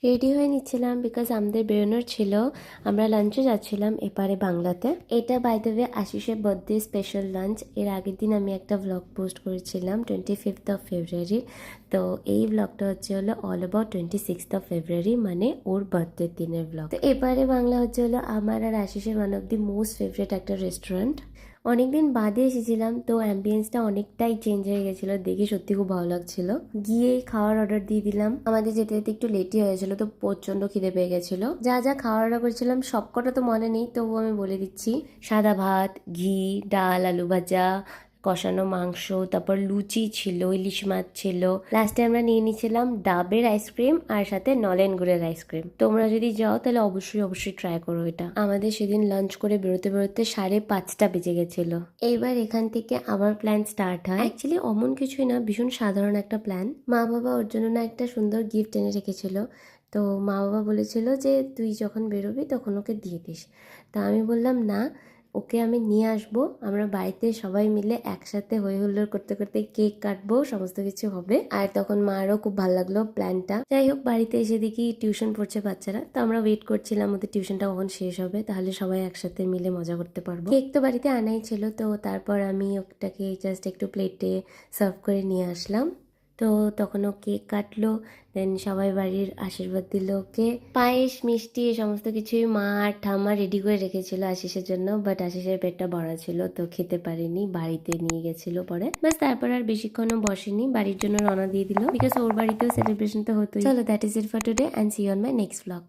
Ready হয়ে নিচ্ছিলাম because আমাদের বেরোনোর ছিল। আমরা লাঞ্চে যাচ্ছিলাম এপারে বাংলাতে। এটা বাই দ্য ওয়ে আশিসের বার্থডে স্পেশাল লাঞ্চ। এর আগের দিন আমি একটা ভ্লগ পোস্ট করেছিলাম 25 ফেব্রুয়ারি। তো এই ভ্লগটা হলো অল অ্যাবাউট 26 ফেব্রুয়ারি, মানে ওর বার্থডের দিনের ভ্লগ। তো এপারে বাংলা হলো আমার আর আশিসের one of the most favourite একটা রেস্টুরেন্ট। অনেকদিন বাদে এসেছিলাম, তো অ্যাম্বিয়েন্সটা অনেকটাই চেঞ্জ হয়ে গেছিলো, দেখে সত্যি খুব ভালো লাগছিল। গিয়ে খাওয়ার অর্ডার দিয়ে দিলাম। আমাদের যেতে যেতে একটু লেটই হয়েছিল, তো প্রচন্ড খিদে পেয়ে গেছিলো। যা যা খাওয়ার অর্ডার করেছিলাম সবকটা তো মনে নেই, তবুও আমি বলে দিচ্ছি। সাদা ভাত, ঘি, ডাল, আলু ভাজা, কষানো মাংস, তারপর লুচি ছিল, ইলিশ মাছ ছিল। লাস্টে আমরা নিয়ে নিয়েছিলাম ডাবের আইসক্রিম আর সাথে নলেন গুড়ের আইসক্রিম। তোমরা যদি যাও তাহলে অবশ্যই অবশ্যই ট্রাই করো এটা। আমাদের সেদিন লাঞ্চ করে বেরোতে বেরোতে 5:30 বেজে গেছিল। এইবার এখান থেকে আবার প্ল্যান স্টার্ট হয়। অ্যাকচুয়ালি অমন কিছুই না, ভীষণ সাধারণ একটা প্ল্যান। মা বাবা ওর জন্য না একটা সুন্দর গিফট এনে রেখেছিল। তো মা বাবা বলেছিল যে তুই যখন বেরোবি তখন ওকে দিয়ে দিস। তা আমি বললাম না, ওকে আমি নিয়ে আসবো। আমরা বাড়িতে সবাই মিলে একসাথে হই হুল্লোড় করতে করতে কেক কাটবো, সমস্ত কিছু হবে। আর তখন মারও খুব ভালো লাগলো প্ল্যানটা। যাই হোক, বাড়িতে এসে দেখি টিউশন পড়ছে বাচ্চারা। তো আমরা ওয়েট করছিলাম ওদের টিউশনটা কখন শেষ হবে, তাহলে সবাই একসাথে মিলে মজা করতে পারবো। কেক তো বাড়িতে আনাই ছিল, তো তারপর আমি ওটাকে জাস্ট একটু প্লেটে সার্ভ করে নিয়ে আসলাম। তো তখন ও কেক কাটলো, দেন সবাই বাড়ির আশীর্বাদ দিল ওকে। পায়েস, মিষ্টি, এই সমস্ত কিছুই মা আর ঠাম্মা রেডি করে রেখেছিল আশিসের জন্য, বাট আশিসের পেটটা বড় ছিল, তো খেতে পারিনি, বাড়িতে নিয়ে গেছিল পরে। বাস তারপর আর বেশিক্ষণও বসেনি, বাড়ির জন্য রওনা দিয়ে দিল, বিকজ ওর বাড়িতেও সেলিব্রেশন তো হতোই। চলো, that is it for today, and see you on my next blog.